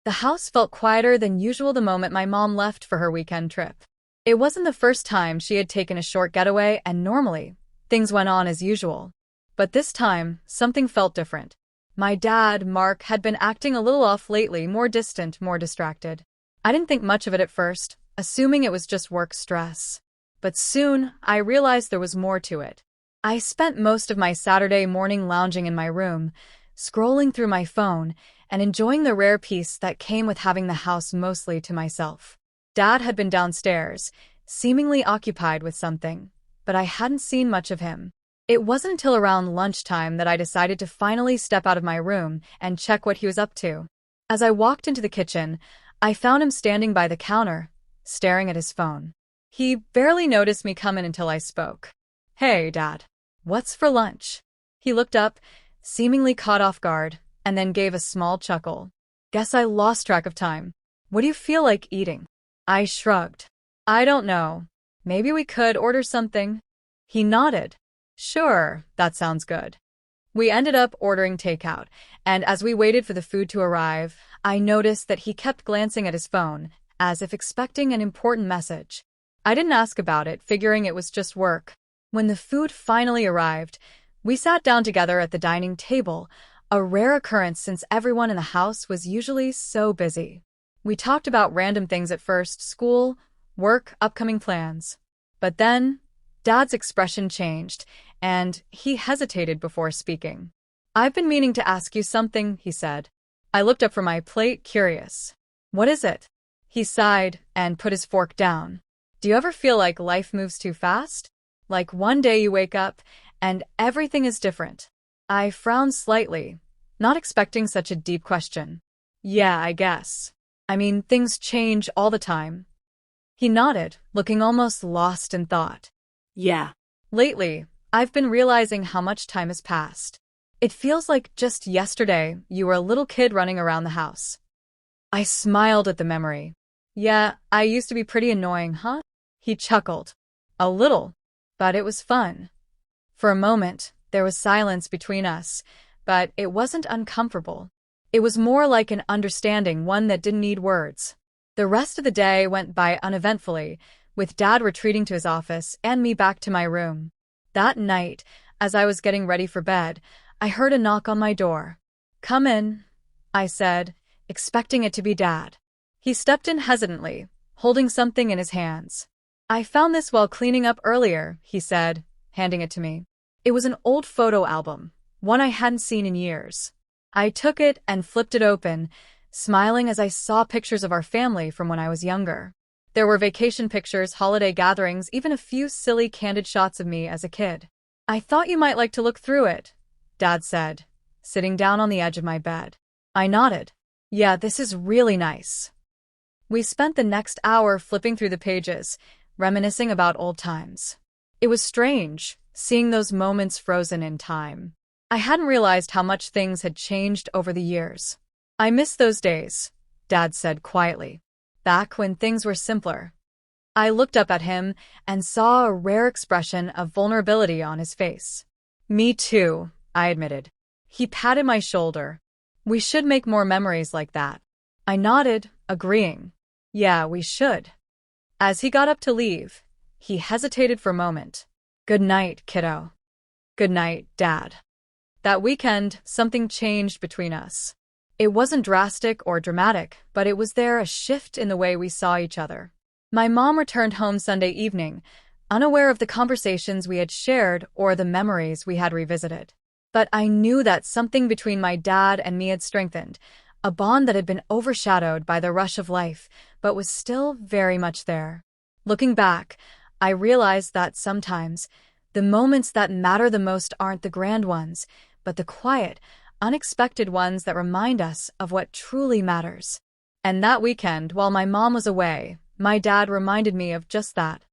The house felt quieter than usual the moment my mom left for her weekend trip. It wasn't the first time she had taken a short getaway, and normally, things went on as usual. But this time, something felt different. My dad, Mark, had been acting a little off lately, more distant, more distracted. I didn't think much of it at first, assuming it was just work stress. But soon, I realized there was more to it. I spent most of my Saturday morning lounging in my room, scrolling through my phone, and enjoying the rare peace that came with having the house mostly to myself. Dad had been downstairs, seemingly occupied with something, but I hadn't seen much of him. It wasn't until around lunchtime that I decided to finally step out of my room and check what he was up to. As I walked into the kitchen, I found him standing by the counter, staring at his phone. He barely noticed me come in until I spoke. "Hey, Dad. What's for lunch?" He looked up, seemingly caught off guard, and then gave a small chuckle. "Guess I lost track of time. What do you feel like eating?" I shrugged. "I don't know. Maybe we could order something." He nodded. "Sure, that sounds good." We ended up ordering takeout, and as we waited for the food to arrive, I noticed that he kept glancing at his phone, as if expecting an important message. I didn't ask about it, figuring it was just work. When the food finally arrived, we sat down together at the dining table, a rare occurrence since everyone in the house was usually so busy. We talked about random things at first: school, work, upcoming plans. But then, Dad's expression changed, and he hesitated before speaking. "I've been meaning to ask you something," he said. I looked up from my plate, curious. "What is it?" He sighed and put his fork down. "Do you ever feel like life moves too fast? Like one day you wake up, and everything is different?" I frowned slightly, not expecting such a deep question. "Yeah, I guess. I mean, things change all the time." He nodded, looking almost lost in thought. Yeah. "Lately, I've been realizing how much time has passed. It feels like just yesterday you were a little kid running around the house." I smiled at the memory. "Yeah, I used to be pretty annoying, huh?" He chuckled. "A little, but it was fun." For a moment, there was silence between us, but it wasn't uncomfortable. It was more like an understanding, one that didn't need words. The rest of the day went by uneventfully, with Dad retreating to his office and me back to my room. That night, as I was getting ready for bed, I heard a knock on my door. "Come in," I said, expecting it to be Dad. He stepped in hesitantly, holding something in his hands. "I found this while cleaning up earlier," he said, handing it to me. It was an old photo album, one I hadn't seen in years. I took it and flipped it open, smiling as I saw pictures of our family from when I was younger. There were vacation pictures, holiday gatherings, even a few silly candid shots of me as a kid. "I thought you might like to look through it," Dad said, sitting down on the edge of my bed. I nodded. "Yeah, this is really nice." We spent the next hour flipping through the pages, reminiscing about old times. It was strange, seeing those moments frozen in time. I hadn't realized how much things had changed over the years. "I miss those days," Dad said quietly. "Back when things were simpler." I looked up at him and saw a rare expression of vulnerability on his face. "Me too," I admitted. He patted my shoulder. "We should make more memories like that." I nodded, agreeing. "Yeah, we should." As he got up to leave, he hesitated for a moment. "Good night, kiddo." "Good night, Dad." That weekend, something changed between us. It wasn't drastic or dramatic, but it was there, a shift in the way we saw each other. My mom returned home Sunday evening, unaware of the conversations we had shared or the memories we had revisited. But I knew that something between my dad and me had strengthened, a bond that had been overshadowed by the rush of life, but was still very much there. Looking back, I realized that sometimes the moments that matter the most aren't the grand ones, but the quiet, unexpected ones that remind us of what truly matters. And that weekend, while my mom was away, my dad reminded me of just that.